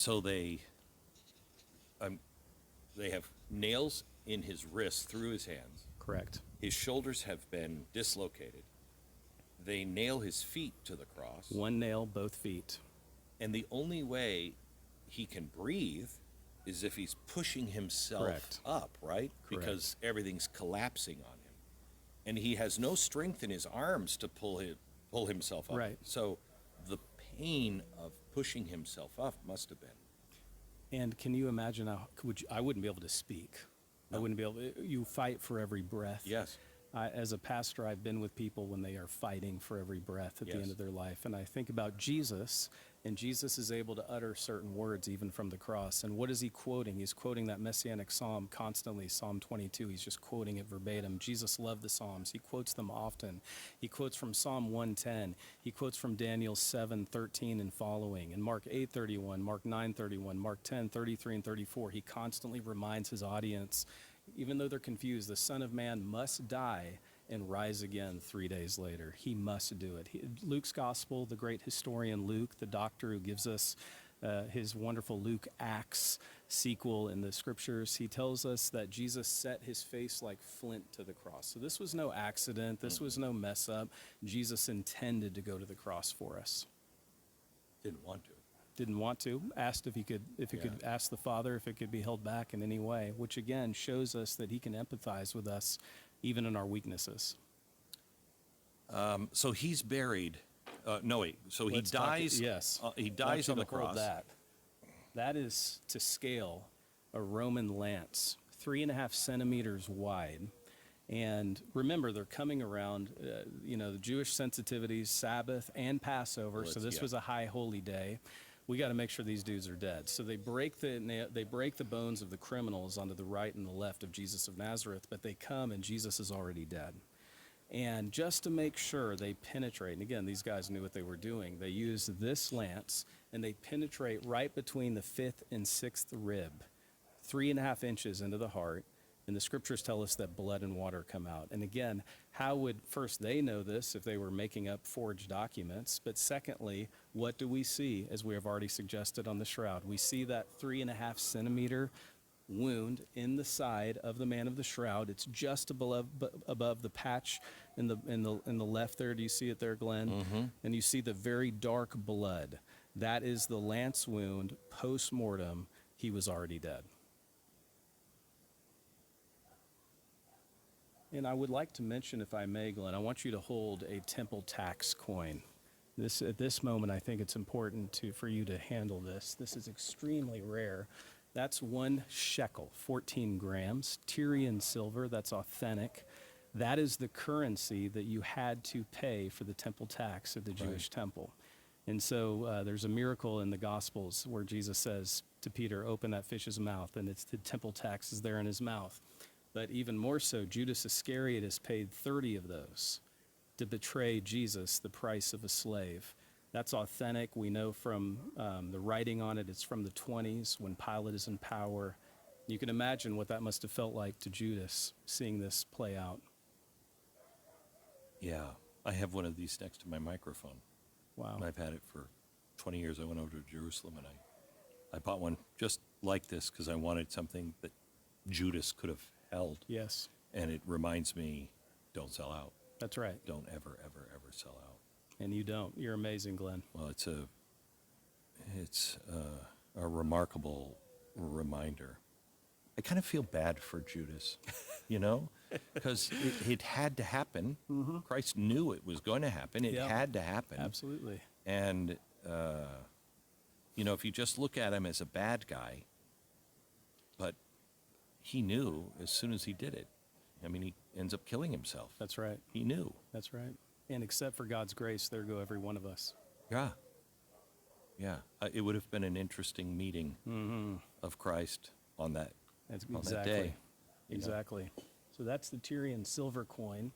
So um, they have nails in his wrists through his hands. Correct. His shoulders have been dislocated. They nail his feet to the cross. One nail, both feet. And the only way he can breathe is if he's pushing himself Correct. up, right? Correct. Because everything's collapsing on him. And he has no strength in his arms to pull himself up. Right. So the pain of pushing himself up must have been. And can you imagine I wouldn't be able to speak. No. I wouldn't be able to, you fight for every breath. Yes. As a pastor, I've been with people when they are fighting for every breath at the end of their life. And I think about Jesus, and Jesus is able to utter certain words even from the cross. And what is he quoting? He's quoting that messianic psalm constantly, Psalm 22. He's just quoting it verbatim. Jesus loved the Psalms. He quotes them often. He quotes from Psalm 110. He quotes from Daniel 7:13 and following. And Mark 8:31, Mark 9:31, Mark 10:33 and 34. He constantly reminds his audience, even though they're confused, the Son of Man must die and rise again 3 days later. He must do it. Luke's gospel, the great historian Luke, the doctor who gives us his wonderful Luke Acts sequel in the scriptures, he tells us that Jesus set his face like flint to the cross. So this was no accident. This was no mess up. Jesus intended to go to the cross for us. Didn't want to. Didn't want to, asked if he could ask the Father if it could be held back in any way, which again shows us that he can empathize with us even in our weaknesses. So he's buried. No, wait. So he dies. Yes. He dies on the cross. That is to scale a Roman lance, 3.5 centimeters wide. And remember, they're coming around, the Jewish sensitivities, Sabbath and Passover. So this was a high holy day. We got to make sure these dudes are dead. So they break the bones of the criminals onto the right and the left of Jesus of Nazareth, but they come and Jesus is already dead. And just to make sure they penetrate, and again, these guys knew what they were doing, they use this lance and they penetrate right between the 5th and 6th rib, 3.5 inches into the heart. And the scriptures tell us that blood and water come out. And again, how would first they know this if they were making up forged documents? But secondly, what do we see, as we have already suggested on the shroud? We see that 3.5 centimeter wound in the side of the man of the shroud. It's just above the patch in the left there. Do you see it there, Glenn? Mm-hmm. And you see the very dark blood. That is the lance wound post-mortem. He was already dead. And I would like to mention, if I may, Glenn, I want you to hold a temple tax coin. At this moment, I think it's important for you to handle this. This is extremely rare. That's 1 shekel, 14 grams, Tyrian silver. That's authentic. That is the currency that you had to pay for the temple tax of the Jewish temple. And so there's a miracle in the Gospels where Jesus says to Peter, "Open that fish's mouth," and it's the temple tax is there in his mouth. But even more so, Judas Iscariot has paid 30 of those to betray Jesus, the price of a slave. That's authentic. We know from the writing on it, it's from the 20s when Pilate is in power. You can imagine what that must have felt like to Judas, seeing this play out. Yeah, I have one of these next to my microphone. Wow. And I've had it for 20 years. I went over to Jerusalem and I bought one just like this because I wanted something that Judas could have held. Yes. And it reminds me, don't sell out. That's right. Don't ever, ever, ever sell out. And you don't. You're amazing, Glenn. Well, it's a remarkable reminder. I kind of feel bad for Judas, because it had to happen. Mm-hmm. Christ knew it was going to happen. It had to happen. Absolutely. And, if you just look at him as a bad guy, but he knew as soon as he did it. I mean, he ends up killing himself. That's right. He knew. That's right. And except for God's grace, there go every one of us. Yeah. Yeah. It would have been an interesting meeting of Christ on that day. Exactly. So that's the Tyrian silver coin.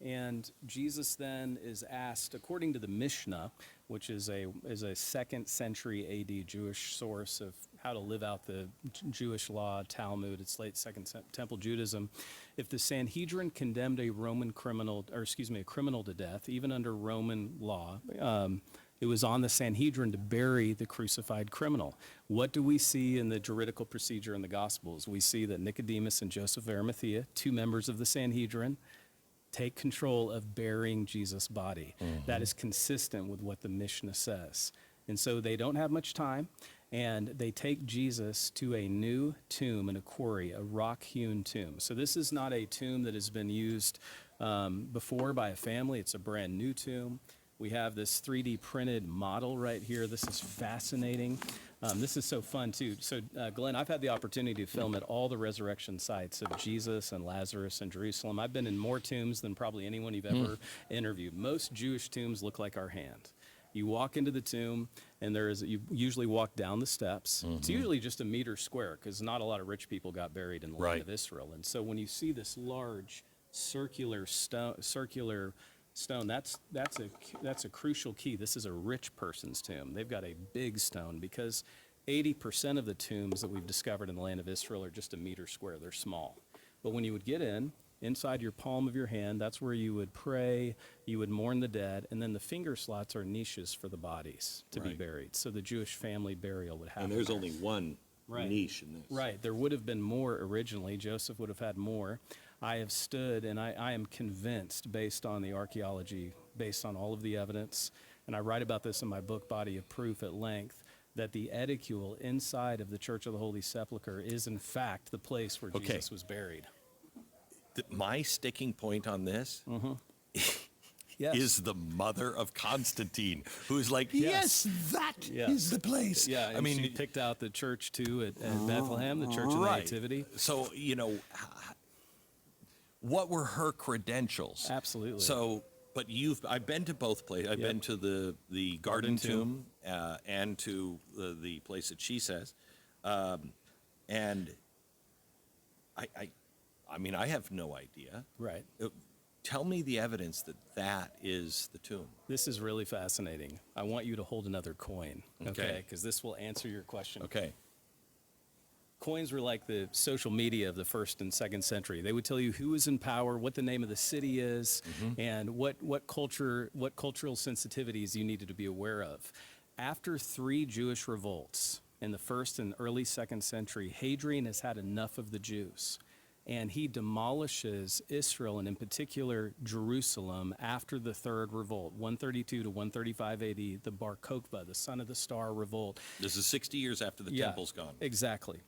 And Jesus then is asked, according to the Mishnah, which is a 2nd century AD Jewish source of how to live out the Jewish law, Talmud, it's late Second Temple Judaism, if the Sanhedrin condemned a criminal to death, even under Roman law, It was on the Sanhedrin to bury the crucified criminal. What do we see in the juridical procedure in the Gospels? We see that Nicodemus and Joseph of Arimathea, two members of the Sanhedrin, take control of burying Jesus' body. That is consistent with what the Mishnah says. And so they don't have much time, and they take Jesus to a new tomb in a quarry, a rock-hewn tomb. So this is not a tomb that has been used before by a family. It's a brand new tomb. We have this 3D printed model right here. This is fascinating. This is so fun, too. So, Glenn, I've had the opportunity to film at all the resurrection sites of Jesus and Lazarus and Jerusalem. I've been in more tombs than probably anyone you've ever interviewed. Most Jewish tombs look like our hand. You walk into the tomb, and you usually walk down the steps. It's usually just a meter square, because not a lot of rich people got buried in the land of Israel. And so when you see this large circular stone, that's a crucial key. This is a rich person's tomb. They've got a big stone, because 80% of the tombs that we've discovered in the land of Israel are just a meter square. They're small. But when you would get inside your palm of your hand, that's where you would pray, you would mourn the dead, and then the finger slots are niches for the bodies to be buried. So the Jewish family burial would happen. And there's only one niche in this. Right. There would have been more originally. Joseph would have had more. I have stood, and I am convinced, based on the archaeology, based on all of the evidence, and I write about this in my book, Body of Proof, at length, that the edicule inside of the Church of the Holy Sepulchre is, in fact, the place where Jesus was buried. My sticking point on this is the mother of Constantine, who's like, yes, that is the place. Yeah, and she picked out the church, too, at Bethlehem, the Church of the Nativity. So, what were her credentials? Absolutely. So, but I've been to both places. I've been to the Garden Tomb and to the place that she says. And I have no idea. Right. Tell me the evidence that is the tomb. This is really fascinating. I want you to hold another coin, okay? Because this will answer your question. Okay. Coins were like the social media of the 1st and 2nd century. They would tell you who is in power, what the name of the city is, and what cultural sensitivities you needed to be aware of. After 3 Jewish revolts in the 1st and early 2nd century, Hadrian has had enough of the Jews, and he demolishes Israel, and in particular Jerusalem, after the 3rd revolt, 132 to 135 AD, the Bar Kokhba, the Son of the Star revolt. This is 60 years after the temple's gone. Exactly.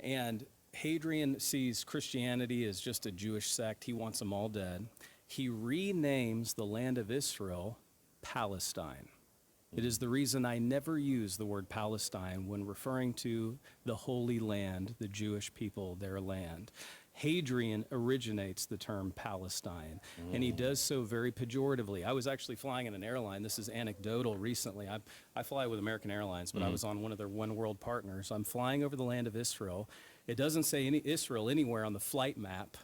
And Hadrian sees Christianity as just a Jewish sect. He wants them all dead. He renames the land of Israel Palestine. It is the reason I never use the word Palestine when referring to the Holy Land, the Jewish people, their land. Hadrian originates the term Palestine, and he does so very pejoratively. I was actually flying in an airline. This is anecdotal recently. I fly with American Airlines, but I was on one of their One World partners. I'm flying over the land of Israel. It doesn't say Israel anywhere on the flight map.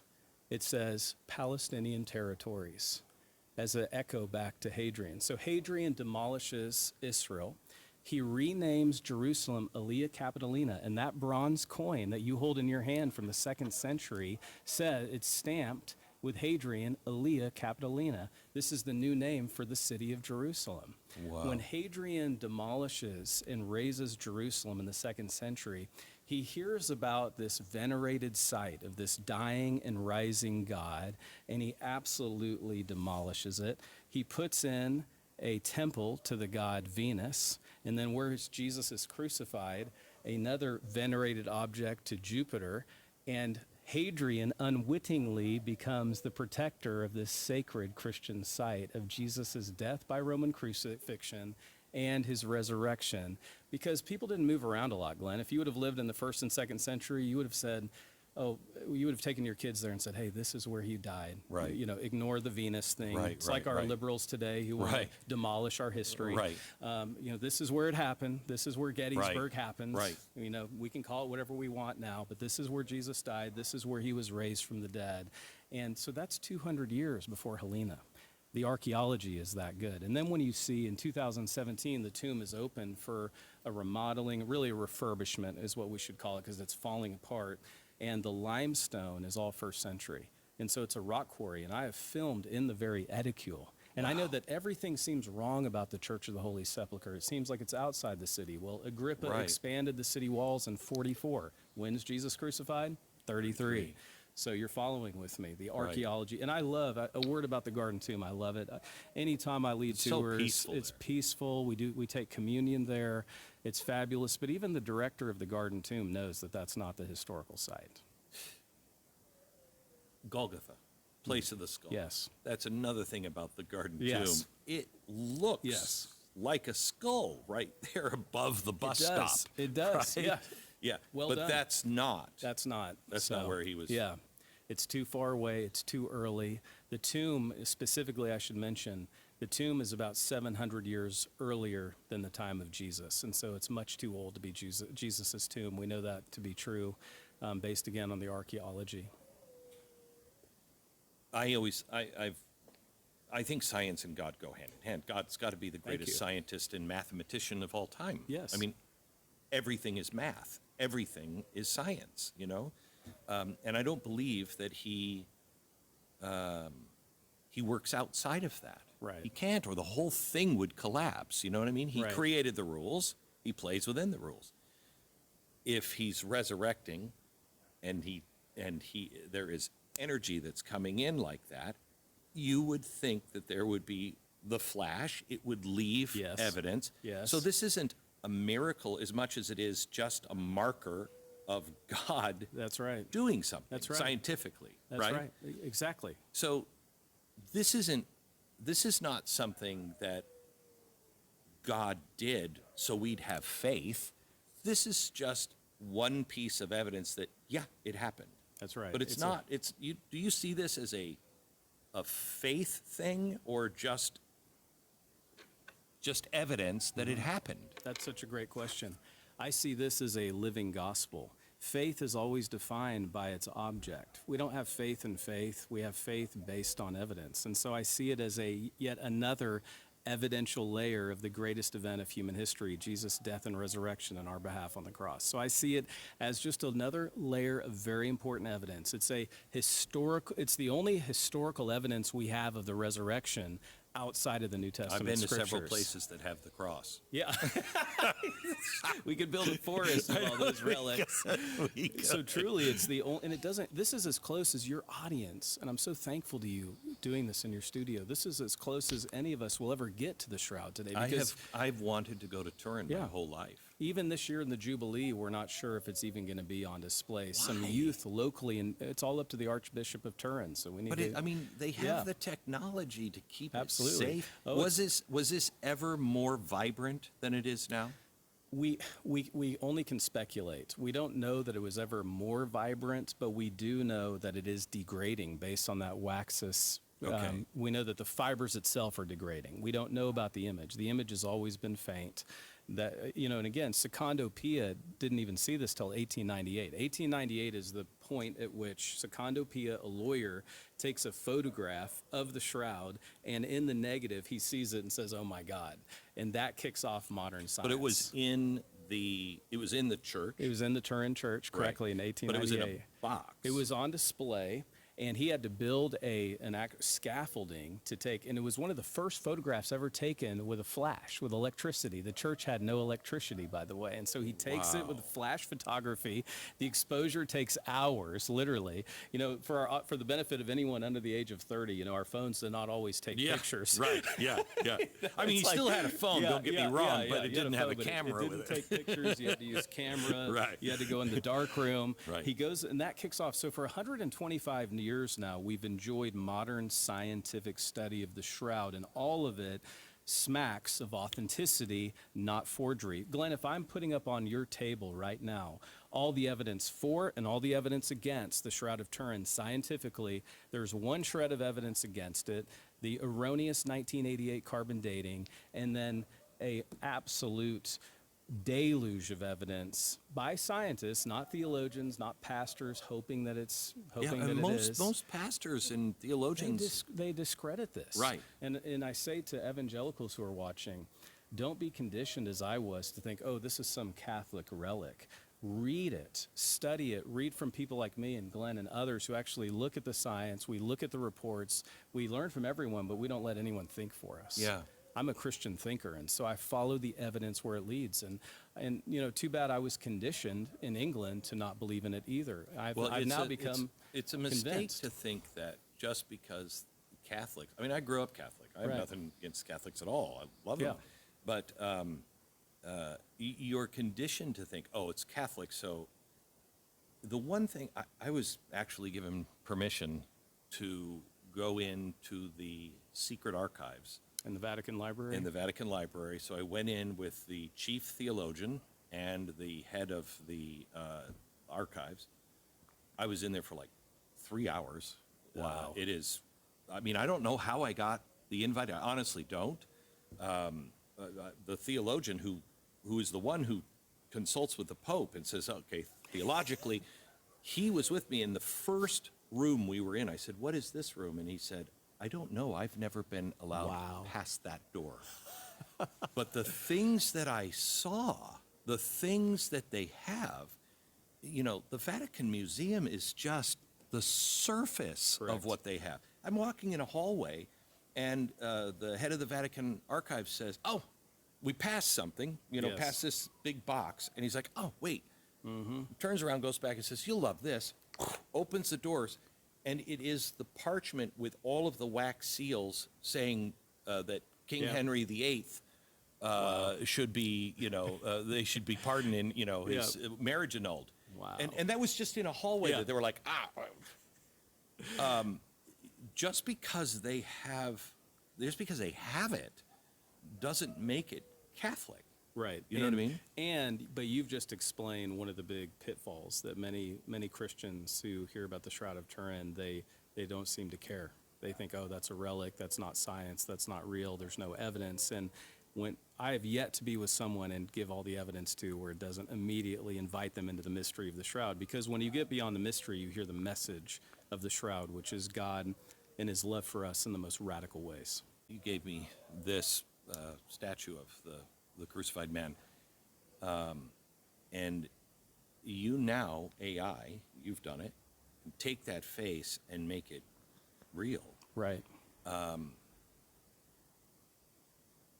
It says Palestinian territories as an echo back to Hadrian. So Hadrian demolishes Israel. He renames Jerusalem Aelia Capitolina, and that bronze coin that you hold in your hand from the 2nd century says it's stamped with Hadrian Aelia Capitolina. This is the new name for the city of Jerusalem. Wow. When Hadrian demolishes and razes Jerusalem in the 2nd century, he hears about this venerated site of this dying and rising God, and he absolutely demolishes it. He puts in a temple to the god Venus, and then where Jesus is crucified, another venerated object to Jupiter, and Hadrian unwittingly becomes the protector of this sacred Christian site of Jesus' death by Roman crucifixion and his resurrection, because people didn't move around a lot, Glenn. If you would have lived in the 1st and 2nd century, you would have said, you would have taken your kids there and said, hey, this is where he died. Right. Ignore the Venus thing. It's like our liberals today who want to demolish our history. Right. This is where it happened. This is where Gettysburg happens. Right. We can call it whatever we want now, but this is where Jesus died. This is where he was raised from the dead. And so that's 200 years before Helena. The archaeology is that good. And then when you see in 2017, the tomb is open for a remodeling, really a refurbishment is what we should call it, because it's falling apart. And the limestone is all 1st century. And so it's a rock quarry. And I have filmed in the very edicule. And I know that everything seems wrong about the Church of the Holy Sepulchre. It seems like it's outside the city. Well, Agrippa Right. expanded the city walls in 44. When's Jesus crucified? 33. So you're following with me. The archaeology. And I love a word about the Garden Tomb. I love it. Anytime I lead It's so tours, peaceful it's there. peaceful. We take communion there. It's fabulous. But even the director of the Garden Tomb knows that that's not the historical site. Golgotha, place of the skull. Yes. That's another thing about the Garden Yes. Tomb. It looks Yes. like a skull right there above the bus stop. It does. right? Yeah. Yeah. Well but done. that's not. That's not. That's not where he was. Yeah. It's too far away. It's too early. The tomb, specifically, I should mention, the tomb is about 700 years earlier than the time of Jesus. And so it's much too old to be Jesus' tomb. We know that to be true, based again on the archaeology. I think science and God go hand in hand. God's got to be the greatest you. scientist and mathematician of all time. Yes. I mean, everything is math. Everything is science, you know? And I don't believe that he works outside of that. Right. He can't, or the whole thing would collapse. You know what I mean? He Right. created the rules. He plays within the rules. If he's resurrecting and there is energy that's coming in like that, you would think that there would be the flash. It would leave Yes. evidence. Yes. So this isn't a miracle as much as it is just a marker of God That's right. doing something That's right. scientifically. That's right. Exactly. So this is not something that God did so we'd have faith. This is just one piece of evidence that, yeah, it happened. That's right. But it's not. Do you see this as a faith thing or just evidence that it happened? That's such a great question. I see this as a living gospel. Faith is always defined by its object. We don't have faith in faith. We have faith based on evidence. And so I see it as yet another evidential layer of the greatest event of human history, Jesus' death and resurrection on our behalf on the cross. So I see it as just another layer of very important evidence. It's the only historical evidence we have of the resurrection outside of the New Testament I've been to scriptures. several places that have the cross. Yeah. We could build a forest of all those relics. So truly, it's the only, and it doesn't, this is as close as your audience, and I'm so thankful to you doing this in your studio. This is as close as any of us will ever get to the shroud today. Because I've wanted to go to Turin my Yeah. whole life. even this year in the Jubilee, we're not sure if it's even going to be on display. Some Why? youth locally, and it's all up to the Archbishop of Turin, so we need But to. I mean, they have Yeah. the technology to keep Absolutely. it safe. Oh, Was this ever more vibrant than it is now? We only can speculate. We don't know that it was ever more vibrant, but we do know that it is degrading based on that waxus. Okay. We know that the fibers itself are degrading. We don't know about the image. The image has always been faint. That, and again, Secondo Pia didn't even see this till 1898. 1898 is the point at which Secondo Pia, a lawyer, takes a photograph of the shroud, and in the negative, he sees it and says, "Oh my God!" And that kicks off modern science. But it was in the church. It was in the Turin Church, correctly, in 1898. But it was in a box. It was on display, and he had to build an scaffolding to take, and it was one of the first photographs ever taken with a flash, with electricity. The church had no electricity, by the way, and so he takes it with flash photography. The exposure takes hours, literally. For the benefit of anyone under the age of 30, our phones did not always take pictures. Right. Yeah. Yeah. I mean, he It's still had a phone. Don't get me wrong, but it you had didn't have a phone, but camera It with didn't it. take pictures. You had to use camera. Right. You had to go in the dark room. Right. He goes, and that kicks off. So for 125 years now, we've enjoyed modern scientific study of the shroud, and all of it smacks of authenticity, not forgery. Glenn, if I'm putting up on your table right now all the evidence for and all the evidence against the Shroud of Turin scientifically, there's one shred of evidence against it, the erroneous 1988 carbon dating, and then a absolute deluge of evidence by scientists, not theologians, not pastors, hoping that it is. Most pastors and theologians. They discredit this. Right. And I say to evangelicals who are watching, don't be conditioned as I was to think, oh, this is some Catholic relic. read it, study it, read from people like me and Glenn and others who actually look at the science, we look at the reports, we learn from everyone, but we don't let anyone think for us. Yeah. I'm a Christian thinker, and so I follow the evidence where it leads. And you know, too bad I was conditioned in England to not believe in it either. I've now become it's a mistake convinced. to think that just because Catholics, I mean, I grew up Catholic. I have Right. nothing against Catholics at all. I love Yeah. them. But you're conditioned to think, oh, it's Catholic. So the one thing, I was actually given permission to go into the secret archives In the Vatican Library? in the Vatican Library. So I went in with the chief theologian and the head of the archives. I was in there for like 3 hours. Wow. It is, I mean, I don't know how I got the invite. I honestly don't. The theologian who is the one who consults with the Pope and says, okay, theologically, he was with me in the first room we were in. I said, what is this room? And he said, I don't know. I've never been allowed Wow. past that door. But the things that I saw, the things that they have, you know, the Vatican Museum is just the surface Correct. of what they have. I'm walking in a hallway, and the head of the Vatican Archives says, oh, we passed something, you know, Yes. past this big box. And he's like, oh, wait. Turns around, goes back and says, you'll love this. Opens the doors, and it is the parchment with all of the wax seals saying that King Yeah. Henry VIII should be, you know, they should be pardoned in, you know, his Yeah. marriage annulled. Wow. And that was just in a hallway Yeah. that they were like, just because they have it doesn't make it Catholic. Right. You know what I mean? But you've just explained one of the big pitfalls that many Christians who hear about the Shroud of Turin, they don't seem to care. They think, oh, that's a relic, that's not science, that's not real, there's no evidence. And when I have yet to be with someone and give all the evidence to where it doesn't immediately invite them into the mystery of the Shroud, because when you get beyond the mystery, you hear the message of the Shroud, which is God and his love for us in the most radical ways. You gave me this statue of the crucified man. And you now, AI, you've done it, take that face and make it real. Right.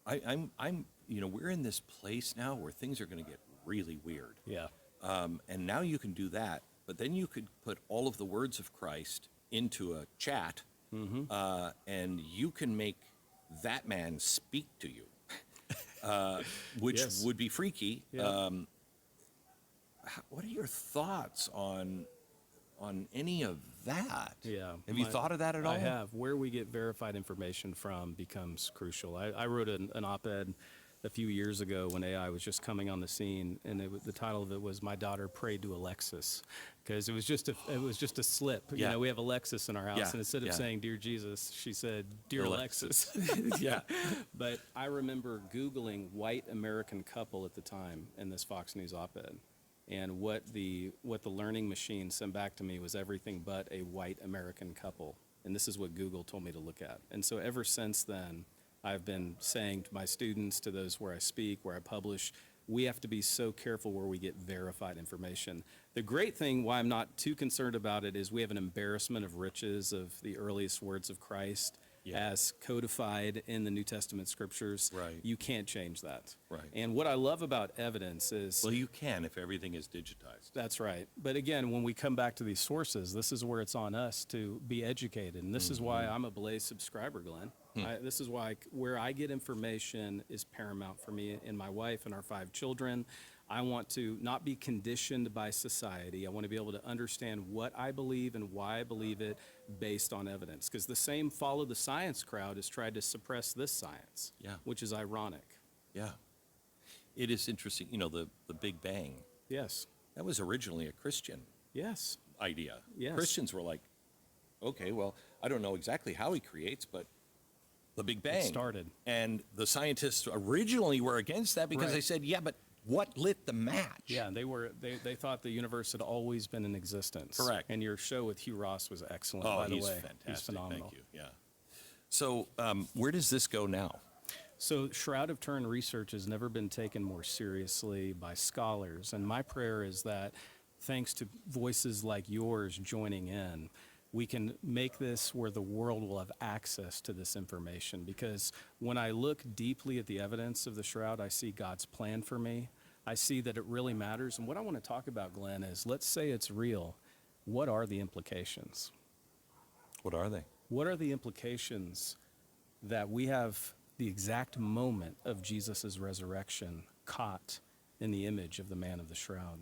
I'm, you know, we're in this place now where things are going to get really weird. Yeah. And now you can do that, but then you could put all of the words of Christ into a chat, and you can make that man speak to you, which Yes. would be freaky. Yeah. What are your thoughts on any of that? Yeah. Have you thought of that at all? I have. Where we get verified information from becomes crucial. I wrote an op-ed a few years ago when AI was just coming on the scene, and the title of it was "My Daughter Prayed to Alexis," because it was just a slip. You Yeah. know, we have Alexis in our house, Yeah, and instead of yeah. saying "Dear Jesus," she said "Dear Alexis." Yeah. But I remember Googling white American couple at the time in this Fox News op-ed. And what the learning machine sent back to me was everything but a white American couple. And this is what Google told me to look at. And so ever since then, I've been saying to my students, to those where I speak, where I publish, we have to be so careful where we get verified information. The great thing, why I'm not too concerned about it, is we have an embarrassment of riches of the earliest words of Christ. Yeah. As codified in the New Testament scriptures. Right. You can't change that. Right. And what I love about evidence is... Well, you can if everything is digitized. That's right. But again, when we come back to these sources, this is where it's on us to be educated. And this is why I'm a Blaze subscriber, Glenn. This is why where I get information is paramount for me and my wife and our 5 children. I want to not be conditioned by society. I want to be able to understand what I believe and why I believe it based on evidence. Because the same follow the science crowd has tried to suppress this science, Yeah. which is ironic. Yeah. It is interesting, you know, the Big Bang, Yes. that was originally a Christian Yes. idea. Yes. Christians were like, okay, well, I don't know exactly how he creates, but the Big Bang. started. And the scientists originally were against that because Right. they said, yeah, but what lit the match? Yeah, they thought the universe had always been in existence. Correct. And your show with Hugh Ross was excellent, Oh, by the he's way. fantastic. He's phenomenal. Thank you. Yeah. So where does this go now? So, Shroud of Turin research has never been taken more seriously by scholars. And my prayer is that, thanks to voices like yours joining in, we can make this where the world will have access to this information. Because when I look deeply at the evidence of the shroud, I see God's plan for me. I see that it really matters. And what I want to talk about, Glenn, is let's say it's real. What are the implications? What are they? What are the implications that we have the exact moment of Jesus' resurrection caught in the image of the man of the shroud?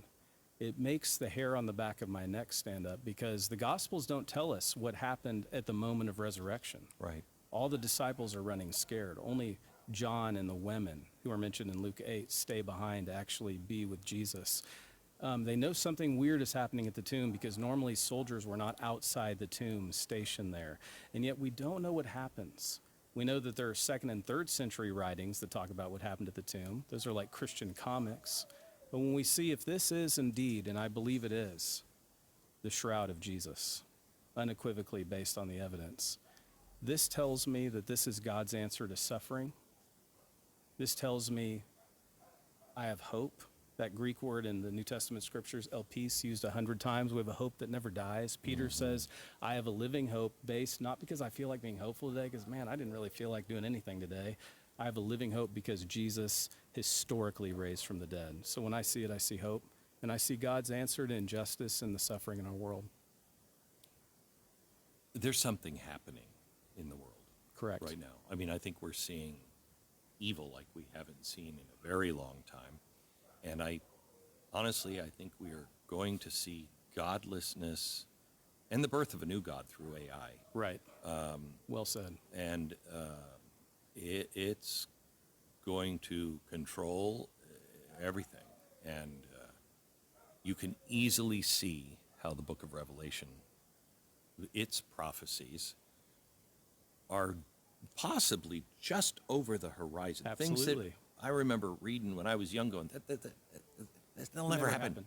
It makes the hair on the back of my neck stand up, because the Gospels don't tell us what happened at the moment of resurrection. Right. All the disciples are running scared. Only John and the women, who are mentioned in Luke 8, stay behind to actually be with Jesus. They know something weird is happening at the tomb, because normally soldiers were not outside the tomb stationed there. And yet we don't know what happens. We know that there are 2nd and 3rd century writings that talk about what happened at the tomb. Those are like Christian comics. But when we see if this is indeed, and I believe it is, the shroud of Jesus, unequivocally based on the evidence, this tells me that this is God's answer to suffering. This tells me I have hope. That Greek word in the New Testament scriptures, elpis, used 100 times. We have a hope that never dies. Peter says, I have a living hope based, not because I feel like being hopeful today, because, man, I didn't really feel like doing anything today. I have a living hope because Jesus historically raised from the dead. So when I see it, I see hope. And I see God's answer to injustice and the suffering in our world. There's something happening in the world. Correct. Right now. I mean, I think we're seeing evil like we haven't seen in a very long time. And I think we are going to see godlessness and the birth of a new God through AI. Right. Well said. And it's going to control everything. And you can easily see how the book of Revelation, its prophecies, are possibly just over the horizon. Absolutely. Things that I remember reading when I was young going, that'll never happen.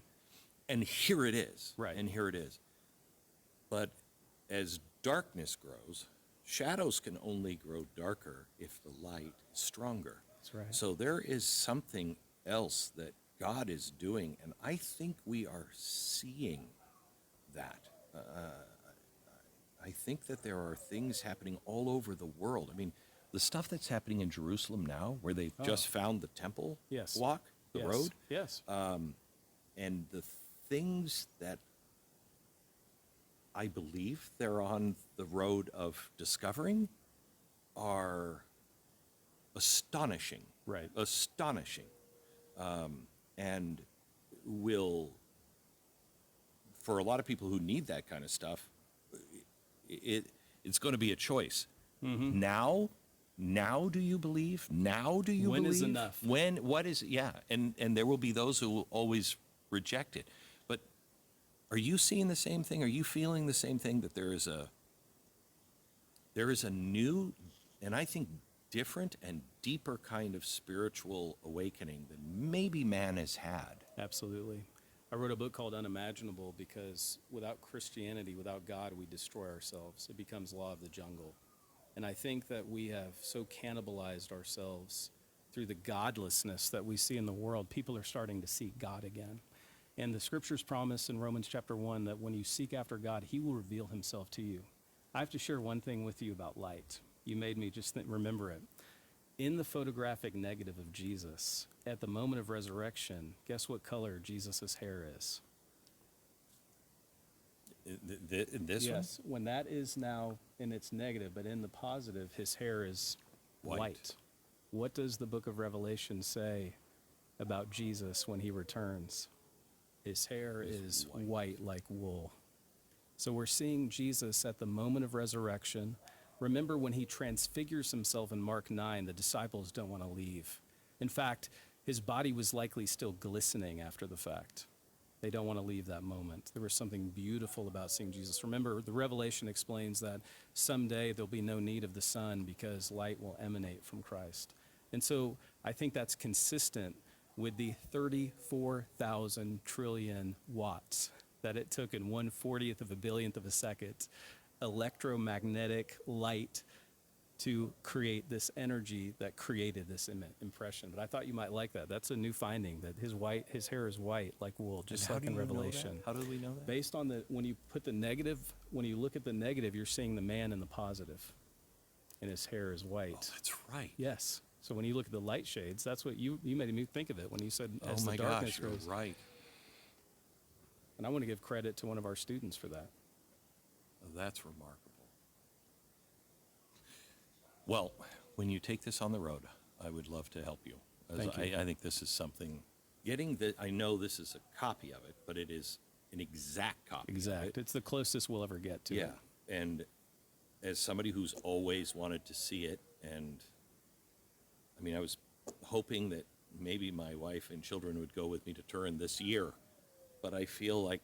And here it is. Right. And here it is. But as darkness grows, shadows can only grow darker if the light is stronger. That's right. So there is something else that God is doing, and I think we are seeing that. I think that there are things happening all over the world. I mean, the stuff that's happening in Jerusalem now, where they've just found the temple Yes. block, the Yes. road, Yes. and the things that I believe they're on the road of discovering are astonishing. Right. Astonishing. And will, for a lot of people who need that kind of stuff, it's going to be a choice. Mm-hmm. Now do you believe? Now do you believe? When is enough? What is, yeah. And there will be those who will always reject it. But are you seeing the same thing? Are you feeling the same thing, that there is a new, and I think different and deeper kind of spiritual awakening than maybe man has had? Absolutely. I wrote a book called Unimaginable, because without Christianity, without God, we destroy ourselves. It becomes law of the jungle. And I think that we have so cannibalized ourselves through the godlessness that we see in the world. People are starting to seek God again. And the scriptures promise in Romans chapter 1 that when you seek after God, he will reveal himself to you. I have to share one thing with you about light. You made me just remember it. In the photographic negative of Jesus, at the moment of resurrection, guess what color Jesus' hair is? This one? Yes, when that is now in its negative, but in the positive, his hair is white. What does the book of Revelation say about Jesus when he returns? His hair is white like wool. So we're seeing Jesus at the moment of resurrection. Remember, when he transfigures himself in Mark 9, the disciples don't want to leave. In fact, his body was likely still glistening after the fact. They don't want to leave that moment. There was something beautiful about seeing Jesus. Remember, the Revelation explains that someday there'll be no need of the sun because light will emanate from Christ. And so I think that's consistent with the 34,000 trillion watts that it took in 1/40th of a billionth of a second, electromagnetic light, to create this energy that created this impression. But I thought you might like that. That's a new finding, that his hair is white like wool, just And like in Revelation. How do we know that? Based on when you put the negative, when you look at the negative, you're seeing the man in the positive, and his hair is white. Oh, that's right. Yes. So when you look at the light shades, that's what you made me think of it when you said, Oh as my the darkness gosh, you're grows. right. And I want to give credit to one of our students for that. Oh, that's remarkable. Well, when you take this on the road, I would love to help you. Thank you. I think this is something, I know this is a copy of it, but it is an exact copy. Of Exact. it. It's the closest we'll ever get to Yeah. it. And as somebody who's always wanted to see it, and I mean, I was hoping that maybe my wife and children would go with me to Turin this year, but I feel like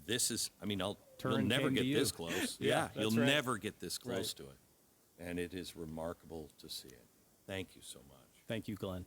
this is, I mean, you'll Turin never came to get you. this close. Yeah, you'll that's right. never get this close Right. to it. And it is remarkable to see it. Thank you so much. Thank you, Glenn.